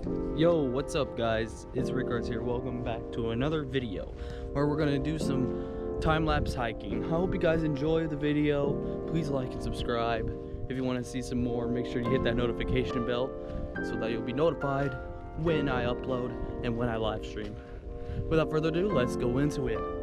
Yo, what's up guys? It's Rickards here. Welcome back to another video where we're gonna do some time-lapse hiking. I hope you guys enjoy the video. Please like and subscribe. If you want to see some more, make sure you hit that notification bell so that you'll be notified when I upload and when I live stream. Without further ado, let's go into it.